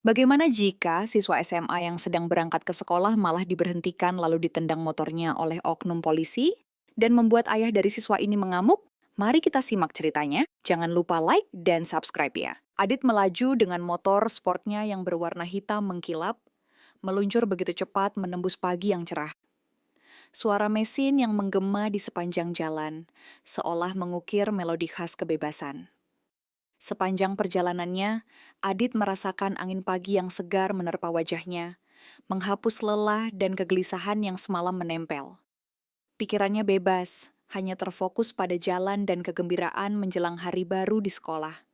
Bagaimana jika siswa SMA yang sedang berangkat ke sekolah malah diberhentikan lalu ditendang motornya oleh oknum polisi dan membuat ayah dari siswa ini mengamuk? Mari kita simak ceritanya. Jangan lupa like dan subscribe ya. Adit melaju dengan motor sportnya yang berwarna hitam mengkilap, meluncur begitu cepat menembus pagi yang cerah. Suara mesin yang menggema di sepanjang jalan, seolah mengukir melodi khas kebebasan. Sepanjang perjalanannya, Adit merasakan angin pagi yang segar menerpa wajahnya, menghapus lelah dan kegelisahan yang semalam menempel. Pikirannya bebas, hanya terfokus pada jalan dan kegembiraan menjelang hari baru di sekolah.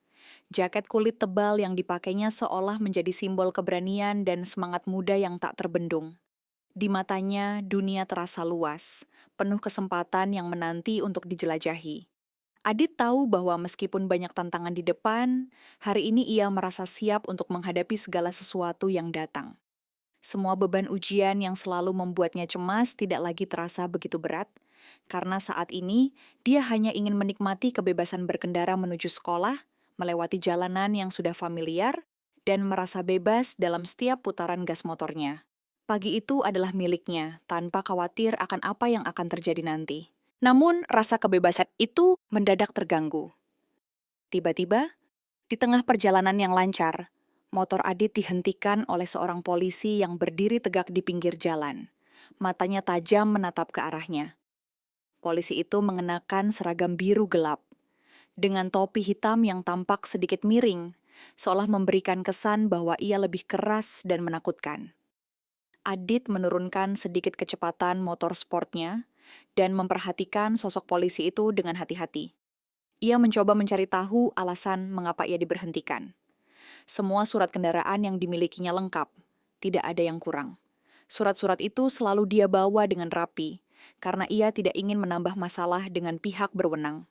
Jaket kulit tebal yang dipakainya seolah menjadi simbol keberanian dan semangat muda yang tak terbendung. Di matanya, dunia terasa luas, penuh kesempatan yang menanti untuk dijelajahi. Adit tahu bahwa meskipun banyak tantangan di depan, hari ini ia merasa siap untuk menghadapi segala sesuatu yang datang. Semua beban ujian yang selalu membuatnya cemas tidak lagi terasa begitu berat, karena saat ini dia hanya ingin menikmati kebebasan berkendara menuju sekolah, melewati jalanan yang sudah familiar, dan merasa bebas dalam setiap putaran gas motornya. Pagi itu adalah miliknya, tanpa khawatir akan apa yang akan terjadi nanti. Namun, rasa kebebasan itu mendadak terganggu. Tiba-tiba, di tengah perjalanan yang lancar, motor Adit dihentikan oleh seorang polisi yang berdiri tegak di pinggir jalan. Matanya tajam menatap ke arahnya. Polisi itu mengenakan seragam biru gelap, dengan topi hitam yang tampak sedikit miring, seolah memberikan kesan bahwa ia lebih keras dan menakutkan. Adit menurunkan sedikit kecepatan motor sportnya dan memperhatikan sosok polisi itu dengan hati-hati. Ia mencoba mencari tahu alasan mengapa ia diberhentikan. Semua surat kendaraan yang dimilikinya lengkap, tidak ada yang kurang. Surat-surat itu selalu dia bawa dengan rapi, karena ia tidak ingin menambah masalah dengan pihak berwenang.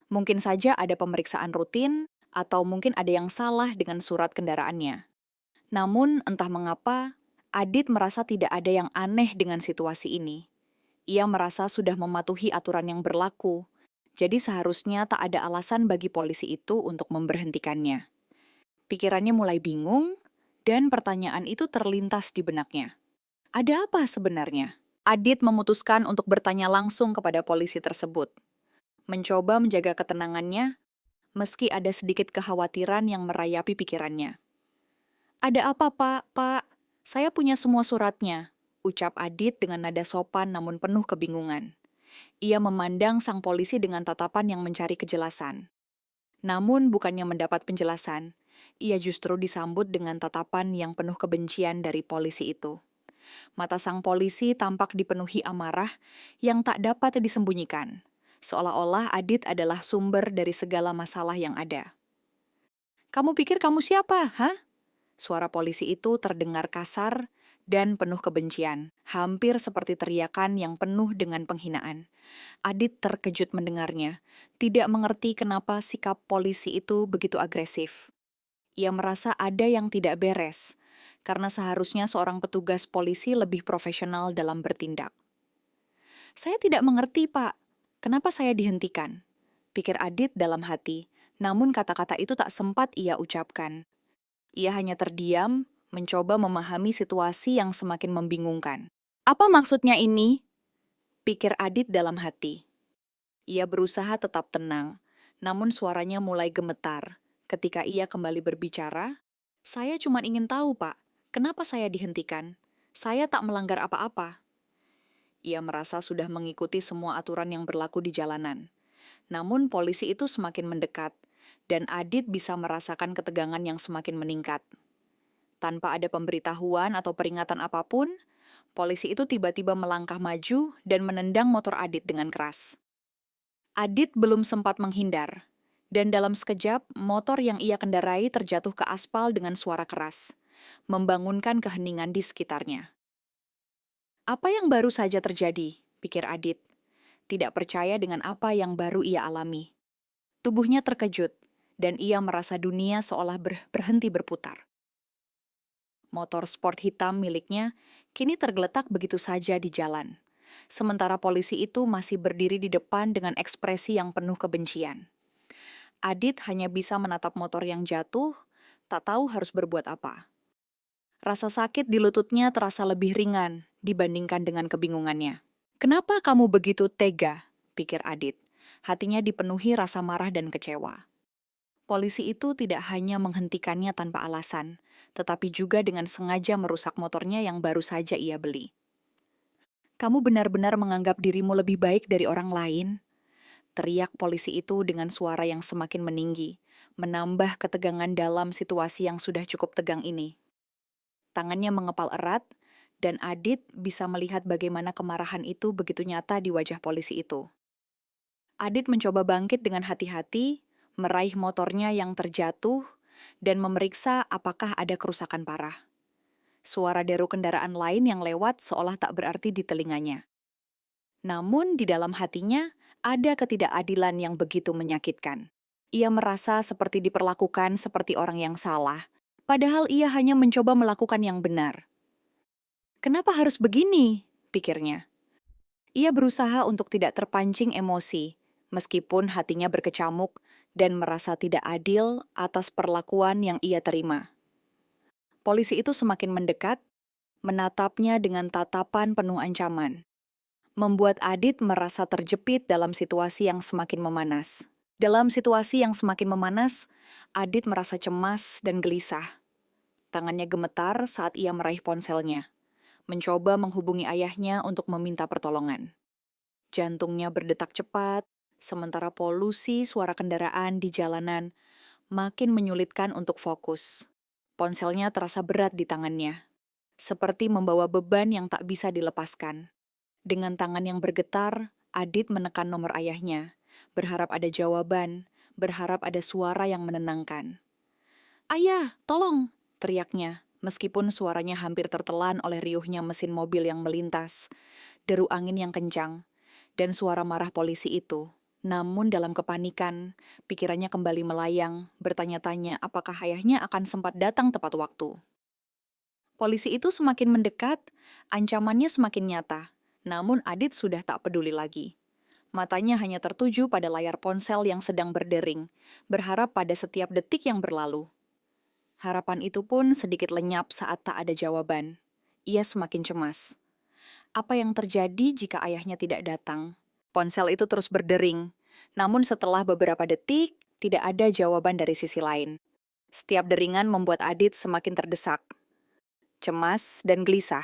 Mungkin saja ada pemeriksaan rutin, atau mungkin ada yang salah dengan surat kendaraannya. Namun, entah mengapa, Adit merasa tidak ada yang aneh dengan situasi ini. Ia merasa sudah mematuhi aturan yang berlaku, jadi seharusnya tak ada alasan bagi polisi itu untuk memberhentikannya. Pikirannya mulai bingung, dan pertanyaan itu terlintas di benaknya. Ada apa sebenarnya? Adit memutuskan untuk bertanya langsung kepada polisi tersebut. Mencoba menjaga ketenangannya, meski ada sedikit kekhawatiran yang merayapi pikirannya. Ada apa, Pak? Pak, saya punya semua suratnya, ucap Adit dengan nada sopan namun penuh kebingungan. Ia memandang sang polisi dengan tatapan yang mencari kejelasan. Namun bukannya mendapat penjelasan, ia justru disambut dengan tatapan yang penuh kebencian dari polisi itu. Mata sang polisi tampak dipenuhi amarah yang tak dapat disembunyikan, seolah-olah Adit adalah sumber dari segala masalah yang ada. Kamu pikir kamu siapa, hah? Suara polisi itu terdengar kasar dan penuh kebencian, hampir seperti teriakan yang penuh dengan penghinaan. Adit terkejut mendengarnya, tidak mengerti kenapa sikap polisi itu begitu agresif. Ia merasa ada yang tidak beres, karena seharusnya seorang petugas polisi lebih profesional dalam bertindak. Saya tidak mengerti, Pak. Kenapa saya dihentikan? Pikir Adit dalam hati, namun kata-kata itu tak sempat ia ucapkan. Ia hanya terdiam, mencoba memahami situasi yang semakin membingungkan. Apa maksudnya ini? Pikir Adit dalam hati. Ia berusaha tetap tenang, namun suaranya mulai gemetar. Ketika ia kembali berbicara, saya cuma ingin tahu, Pak, kenapa saya dihentikan? Saya tak melanggar apa-apa. Ia merasa sudah mengikuti semua aturan yang berlaku di jalanan. Namun polisi itu semakin mendekat, dan Adit bisa merasakan ketegangan yang semakin meningkat. Tanpa ada pemberitahuan atau peringatan apapun, polisi itu tiba-tiba melangkah maju dan menendang motor Adit dengan keras. Adit belum sempat menghindar, dan dalam sekejap, motor yang ia kendarai terjatuh ke aspal dengan suara keras, membangunkan keheningan di sekitarnya. Apa yang baru saja terjadi, pikir Adit. Tidak percaya dengan apa yang baru ia alami. Tubuhnya terkejut, dan ia merasa dunia seolah berhenti berputar. Motor sport hitam miliknya kini tergeletak begitu saja di jalan. Sementara polisi itu masih berdiri di depan dengan ekspresi yang penuh kebencian. Adit hanya bisa menatap motor yang jatuh, tak tahu harus berbuat apa. Rasa sakit di lututnya terasa lebih ringan dibandingkan dengan kebingungannya. "Kenapa kamu begitu tega?" pikir Adit. Hatinya dipenuhi rasa marah dan kecewa. Polisi itu tidak hanya menghentikannya tanpa alasan, tetapi juga dengan sengaja merusak motornya yang baru saja ia beli. "Kamu benar-benar menganggap dirimu lebih baik dari orang lain?" teriak polisi itu dengan suara yang semakin meninggi, menambah ketegangan dalam situasi yang sudah cukup tegang ini. Tangannya mengepal erat, dan Adit bisa melihat bagaimana kemarahan itu begitu nyata di wajah polisi itu. Adit mencoba bangkit dengan hati-hati, meraih motornya yang terjatuh, dan memeriksa apakah ada kerusakan parah. Suara deru kendaraan lain yang lewat seolah tak berarti di telinganya. Namun di dalam hatinya, ada ketidakadilan yang begitu menyakitkan. Ia merasa seperti diperlakukan seperti orang yang salah, padahal ia hanya mencoba melakukan yang benar. "Kenapa harus begini?" pikirnya. Ia berusaha untuk tidak terpancing emosi, meskipun hatinya berkecamuk dan merasa tidak adil atas perlakuan yang ia terima. Polisi itu semakin mendekat, menatapnya dengan tatapan penuh ancaman, membuat Adit merasa terjepit dalam situasi yang semakin memanas. Dalam situasi yang semakin memanas, Adit merasa cemas dan gelisah. Tangannya gemetar saat ia meraih ponselnya, mencoba menghubungi ayahnya untuk meminta pertolongan. Jantungnya berdetak cepat, sementara polusi suara kendaraan di jalanan makin menyulitkan untuk fokus. Ponselnya terasa berat di tangannya, seperti membawa beban yang tak bisa dilepaskan. Dengan tangan yang bergetar, Adit menekan nomor ayahnya, berharap ada jawaban, berharap ada suara yang menenangkan. "Ayah, tolong!" teriaknya, meskipun suaranya hampir tertelan oleh riuhnya mesin mobil yang melintas, deru angin yang kencang, dan suara marah polisi itu. Namun dalam kepanikan, pikirannya kembali melayang, bertanya-tanya apakah ayahnya akan sempat datang tepat waktu. Polisi itu semakin mendekat, ancamannya semakin nyata, namun Adit sudah tak peduli lagi. Matanya hanya tertuju pada layar ponsel yang sedang berdering, berharap pada setiap detik yang berlalu. Harapan itu pun sedikit lenyap saat tak ada jawaban. Ia semakin cemas. Apa yang terjadi jika ayahnya tidak datang? Ponsel itu terus berdering, namun setelah beberapa detik, tidak ada jawaban dari sisi lain. Setiap deringan membuat Adit semakin terdesak, cemas, dan gelisah.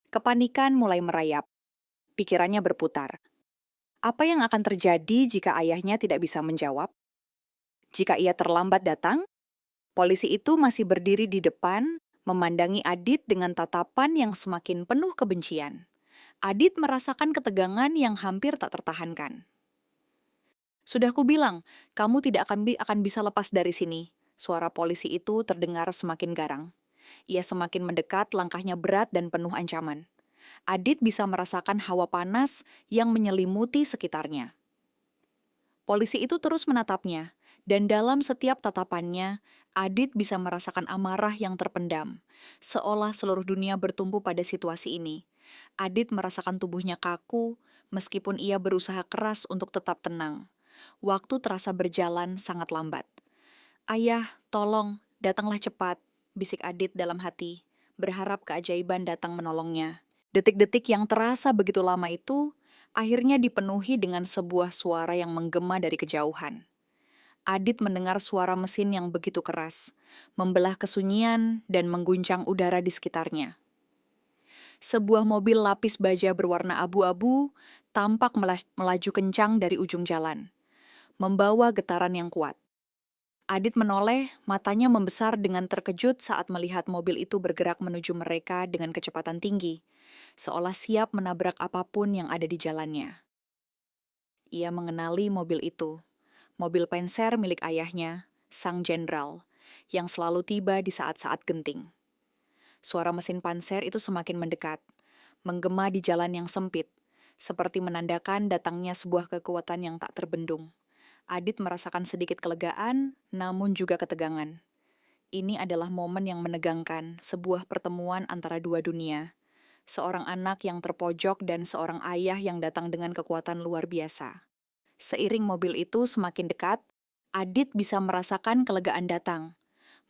Kepanikan mulai merayap. Pikirannya berputar. Apa yang akan terjadi jika ayahnya tidak bisa menjawab? Jika ia terlambat datang? Polisi itu masih berdiri di depan, memandangi Adit dengan tatapan yang semakin penuh kebencian. Adit merasakan ketegangan yang hampir tak tertahankan. "Sudah kubilang, kamu tidak akan bisa lepas dari sini." Suara polisi itu terdengar semakin garang. Ia semakin mendekat, langkahnya berat dan penuh ancaman. Adit bisa merasakan hawa panas yang menyelimuti sekitarnya. Polisi itu terus menatapnya, dan dalam setiap tatapannya, Adit bisa merasakan amarah yang terpendam, seolah seluruh dunia bertumpu pada situasi ini. Adit merasakan tubuhnya kaku, meskipun ia berusaha keras untuk tetap tenang. Waktu terasa berjalan sangat lambat. "Ayah, tolong, datanglah cepat," bisik Adit dalam hati, berharap keajaiban datang menolongnya. Detik-detik yang terasa begitu lama itu, akhirnya dipenuhi dengan sebuah suara yang menggema dari kejauhan. Adit mendengar suara mesin yang begitu keras, membelah kesunyian dan mengguncang udara di sekitarnya. Sebuah mobil lapis baja berwarna abu-abu tampak melaju kencang dari ujung jalan, membawa getaran yang kuat. Adit menoleh, matanya membesar dengan terkejut saat melihat mobil itu bergerak menuju mereka dengan kecepatan tinggi, seolah siap menabrak apapun yang ada di jalannya. Ia mengenali mobil itu, mobil Panzer milik ayahnya, sang jenderal, yang selalu tiba di saat-saat genting. Suara mesin Panzer itu semakin mendekat, menggema di jalan yang sempit, seperti menandakan datangnya sebuah kekuatan yang tak terbendung. Adit merasakan sedikit kelegaan, namun juga ketegangan. Ini adalah momen yang menegangkan, sebuah pertemuan antara dua dunia. Seorang anak yang terpojok dan seorang ayah yang datang dengan kekuatan luar biasa. Seiring mobil itu semakin dekat, Adit bisa merasakan kelegaan datang.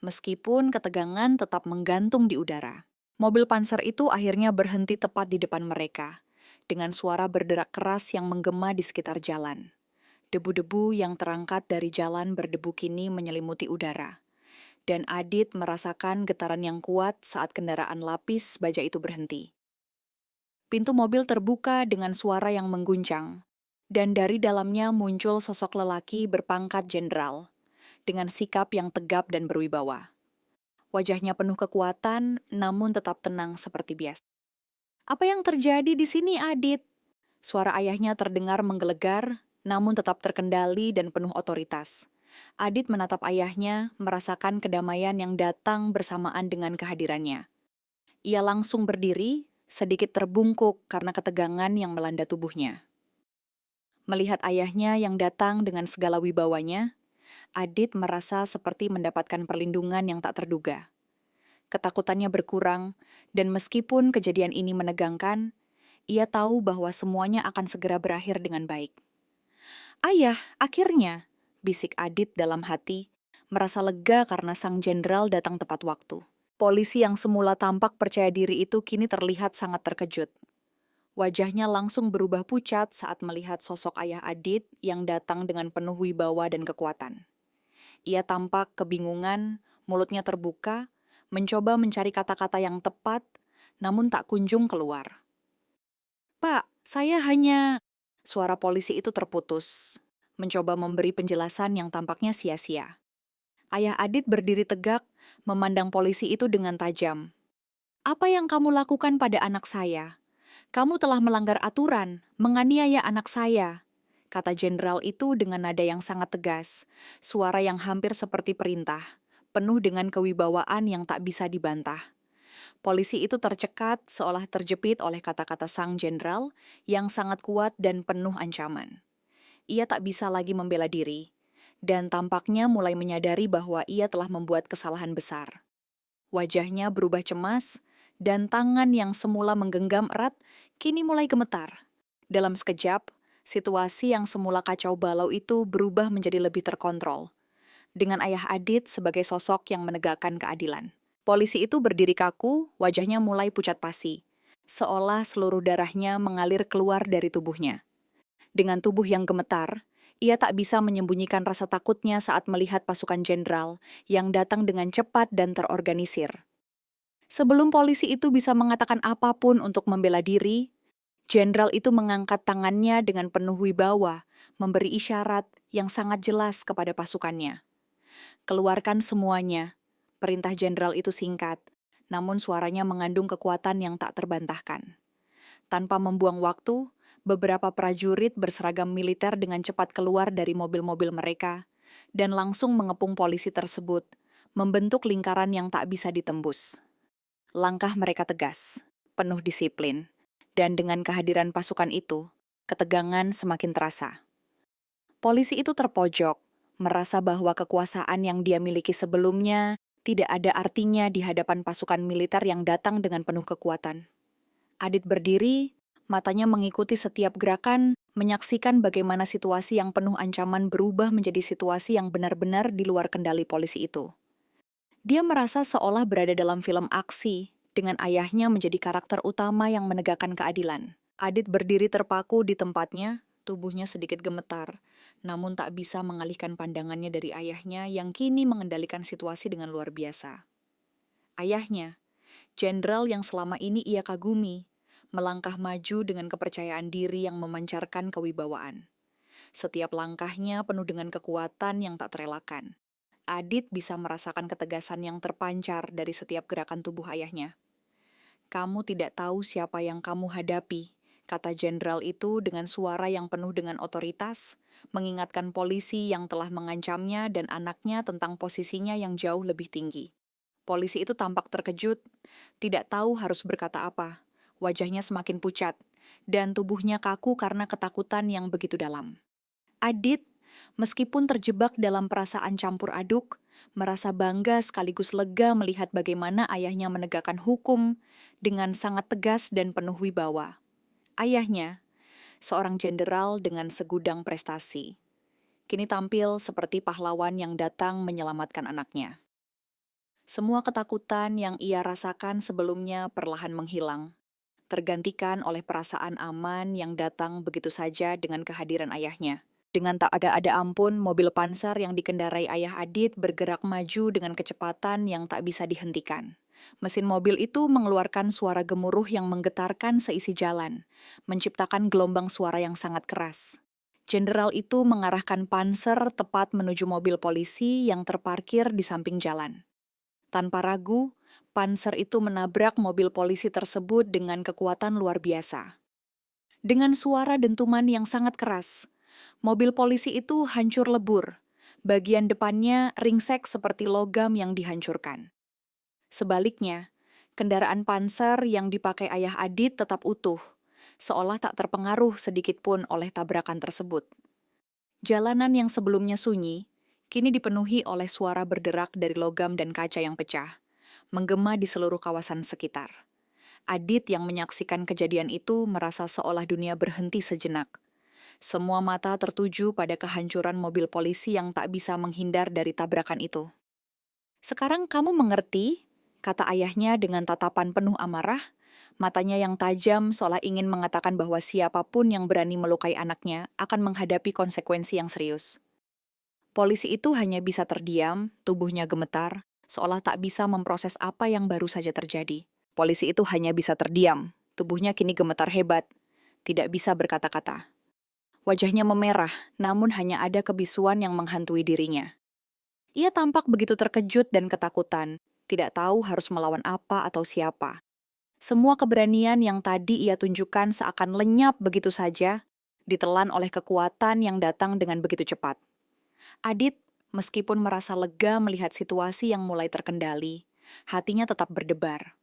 meskipun ketegangan tetap menggantung di udara. Mobil panser itu akhirnya berhenti tepat di depan mereka, dengan suara berderak keras yang menggema di sekitar jalan. Debu-debu yang terangkat dari jalan berdebu kini menyelimuti udara. Dan Adit merasakan getaran yang kuat saat kendaraan lapis baja itu berhenti. Pintu mobil terbuka dengan suara yang mengguncang, dan dari dalamnya muncul sosok lelaki berpangkat jenderal, dengan sikap yang tegap dan berwibawa. Wajahnya penuh kekuatan, namun tetap tenang seperti biasa. "Apa yang terjadi di sini, Adit?" Suara ayahnya terdengar menggelegar, namun tetap terkendali dan penuh otoritas. Adit menatap ayahnya, merasakan kedamaian yang datang bersamaan dengan kehadirannya. Ia langsung berdiri, sedikit terbungkuk karena ketegangan yang melanda tubuhnya. Melihat ayahnya yang datang dengan segala wibawanya, Adit merasa seperti mendapatkan perlindungan yang tak terduga. Ketakutannya berkurang, dan meskipun kejadian ini menegangkan, ia tahu bahwa semuanya akan segera berakhir dengan baik. "Ayah, akhirnya!" bisik Adit dalam hati, merasa lega karena sang jenderal datang tepat waktu. Polisi yang semula tampak percaya diri itu kini terlihat sangat terkejut. Wajahnya langsung berubah pucat saat melihat sosok ayah Adit yang datang dengan penuh wibawa dan kekuatan. Ia tampak kebingungan, mulutnya terbuka, mencoba mencari kata-kata yang tepat, namun tak kunjung keluar. "Pak, saya hanya..." Suara polisi itu terputus, mencoba memberi penjelasan yang tampaknya sia-sia. Ayah Adit berdiri tegak, memandang polisi itu dengan tajam. "Apa yang kamu lakukan pada anak saya? Kamu telah melanggar aturan, menganiaya anak saya," kata jenderal itu dengan nada yang sangat tegas, suara yang hampir seperti perintah, penuh dengan kewibawaan yang tak bisa dibantah. Polisi itu tercekat seolah terjepit oleh kata-kata sang jenderal yang sangat kuat dan penuh ancaman. Ia tak bisa lagi membela diri, dan tampaknya mulai menyadari bahwa ia telah membuat kesalahan besar. Wajahnya berubah cemas, dan tangan yang semula menggenggam erat kini mulai gemetar. Dalam sekejap, situasi yang semula kacau balau itu berubah menjadi lebih terkontrol, dengan ayah Adit sebagai sosok yang menegakkan keadilan. Polisi itu berdiri kaku, wajahnya mulai pucat pasi, seolah seluruh darahnya mengalir keluar dari tubuhnya. Dengan tubuh yang gemetar, ia tak bisa menyembunyikan rasa takutnya saat melihat pasukan jenderal yang datang dengan cepat dan terorganisir. Sebelum polisi itu bisa mengatakan apapun untuk membela diri, jenderal itu mengangkat tangannya dengan penuh wibawa, memberi isyarat yang sangat jelas kepada pasukannya. "Keluarkan semuanya." Perintah jenderal itu singkat, namun suaranya mengandung kekuatan yang tak terbantahkan. Tanpa membuang waktu, beberapa prajurit berseragam militer dengan cepat keluar dari mobil-mobil mereka dan langsung mengepung polisi tersebut, membentuk lingkaran yang tak bisa ditembus. Langkah mereka tegas, penuh disiplin, dan dengan kehadiran pasukan itu, ketegangan semakin terasa. Polisi itu terpojok, merasa bahwa kekuasaan yang dia miliki sebelumnya tidak ada artinya di hadapan pasukan militer yang datang dengan penuh kekuatan. Adit berdiri, matanya mengikuti setiap gerakan, menyaksikan bagaimana situasi yang penuh ancaman berubah menjadi situasi yang benar-benar di luar kendali polisi itu. Dia merasa seolah berada dalam film aksi, dengan ayahnya menjadi karakter utama yang menegakkan keadilan. Adit berdiri terpaku di tempatnya, tubuhnya sedikit gemetar, namun tak bisa mengalihkan pandangannya dari ayahnya yang kini mengendalikan situasi dengan luar biasa. Ayahnya, jenderal yang selama ini ia kagumi, melangkah maju dengan kepercayaan diri yang memancarkan kewibawaan. Setiap langkahnya penuh dengan kekuatan yang tak terelakkan. Adit bisa merasakan ketegasan yang terpancar dari setiap gerakan tubuh ayahnya. "Kamu tidak tahu siapa yang kamu hadapi," kata jenderal itu dengan suara yang penuh dengan otoritas, mengingatkan polisi yang telah mengancamnya dan anaknya tentang posisinya yang jauh lebih tinggi. Polisi itu tampak terkejut, tidak tahu harus berkata apa. Wajahnya semakin pucat, dan tubuhnya kaku karena ketakutan yang begitu dalam. Adit, meskipun terjebak dalam perasaan campur aduk, merasa bangga sekaligus lega melihat bagaimana ayahnya menegakkan hukum dengan sangat tegas dan penuh wibawa. Ayahnya, seorang jenderal dengan segudang prestasi, kini tampil seperti pahlawan yang datang menyelamatkan anaknya. Semua ketakutan yang ia rasakan sebelumnya perlahan menghilang, tergantikan oleh perasaan aman yang datang begitu saja dengan kehadiran ayahnya. Dengan tak ada ampun, mobil panser yang dikendarai ayah Adit bergerak maju dengan kecepatan yang tak bisa dihentikan. Mesin mobil itu mengeluarkan suara gemuruh yang menggetarkan seisi jalan, menciptakan gelombang suara yang sangat keras. Jenderal itu mengarahkan panser tepat menuju mobil polisi yang terparkir di samping jalan. Tanpa ragu, panser itu menabrak mobil polisi tersebut dengan kekuatan luar biasa. Dengan suara dentuman yang sangat keras, mobil polisi itu hancur lebur. Bagian depannya ringsek seperti logam yang dihancurkan. Sebaliknya, kendaraan panser yang dipakai ayah Adit tetap utuh, seolah tak terpengaruh sedikit pun oleh tabrakan tersebut. Jalanan yang sebelumnya sunyi, kini dipenuhi oleh suara berderak dari logam dan kaca yang pecah, menggema di seluruh kawasan sekitar. Adit yang menyaksikan kejadian itu merasa seolah dunia berhenti sejenak. Semua mata tertuju pada kehancuran mobil polisi yang tak bisa menghindar dari tabrakan itu. "Sekarang kamu mengerti?" kata ayahnya dengan tatapan penuh amarah, matanya yang tajam seolah ingin mengatakan bahwa siapapun yang berani melukai anaknya akan menghadapi konsekuensi yang serius. Polisi itu hanya bisa terdiam, tubuhnya gemetar, seolah tak bisa memproses apa yang baru saja terjadi. Polisi itu hanya bisa terdiam, tubuhnya kini gemetar hebat, tidak bisa berkata-kata. Wajahnya memerah, namun hanya ada kebisuan yang menghantui dirinya. Ia tampak begitu terkejut dan ketakutan, tidak tahu harus melawan apa atau siapa. Semua keberanian yang tadi ia tunjukkan seakan lenyap begitu saja, ditelan oleh kekuatan yang datang dengan begitu cepat. Adit, meskipun merasa lega melihat situasi yang mulai terkendali, hatinya tetap berdebar.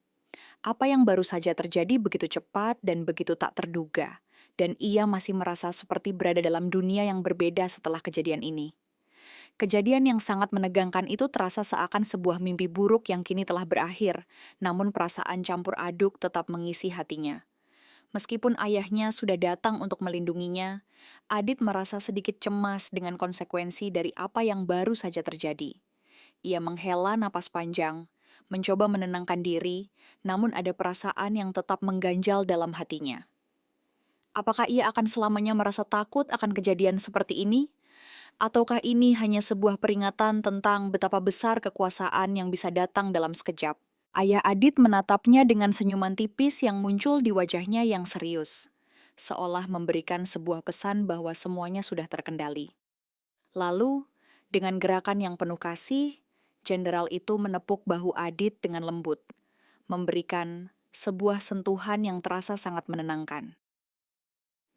Apa yang baru saja terjadi begitu cepat dan begitu tak terduga, dan ia masih merasa seperti berada dalam dunia yang berbeda setelah kejadian ini. Kejadian yang sangat menegangkan itu terasa seakan sebuah mimpi buruk yang kini telah berakhir, namun perasaan campur aduk tetap mengisi hatinya. Meskipun ayahnya sudah datang untuk melindunginya, Adit merasa sedikit cemas dengan konsekuensi dari apa yang baru saja terjadi. Ia menghela napas panjang, mencoba menenangkan diri, namun ada perasaan yang tetap mengganjal dalam hatinya. Apakah ia akan selamanya merasa takut akan kejadian seperti ini? Ataukah ini hanya sebuah peringatan tentang betapa besar kekuasaan yang bisa datang dalam sekejap? Ayah Adit menatapnya dengan senyuman tipis yang muncul di wajahnya yang serius, seolah memberikan sebuah pesan bahwa semuanya sudah terkendali. Lalu, dengan gerakan yang penuh kasih, jenderal itu menepuk bahu Adit dengan lembut, memberikan sebuah sentuhan yang terasa sangat menenangkan.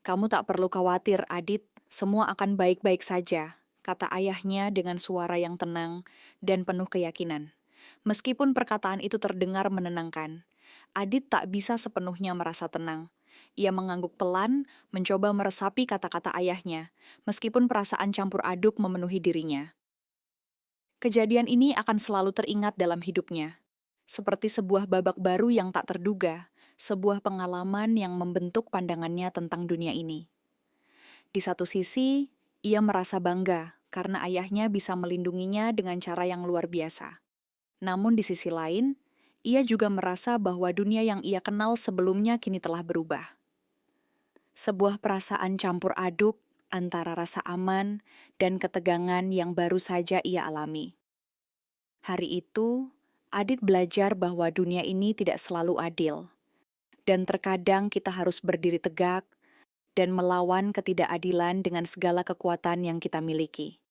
"Kamu tak perlu khawatir, Adit, semua akan baik-baik saja," kata ayahnya dengan suara yang tenang dan penuh keyakinan. Meskipun perkataan itu terdengar menenangkan, Adit tak bisa sepenuhnya merasa tenang. Ia mengangguk pelan, mencoba meresapi kata-kata ayahnya, meskipun perasaan campur aduk memenuhi dirinya. Kejadian ini akan selalu teringat dalam hidupnya, seperti sebuah babak baru yang tak terduga, sebuah pengalaman yang membentuk pandangannya tentang dunia ini. Di satu sisi, ia merasa bangga karena ayahnya bisa melindunginya dengan cara yang luar biasa. Namun di sisi lain, ia juga merasa bahwa dunia yang ia kenal sebelumnya kini telah berubah. Sebuah perasaan campur aduk antara rasa aman dan ketegangan yang baru saja ia alami. Hari itu, Adit belajar bahwa dunia ini tidak selalu adil, dan terkadang kita harus berdiri tegak dan melawan ketidakadilan dengan segala kekuatan yang kita miliki.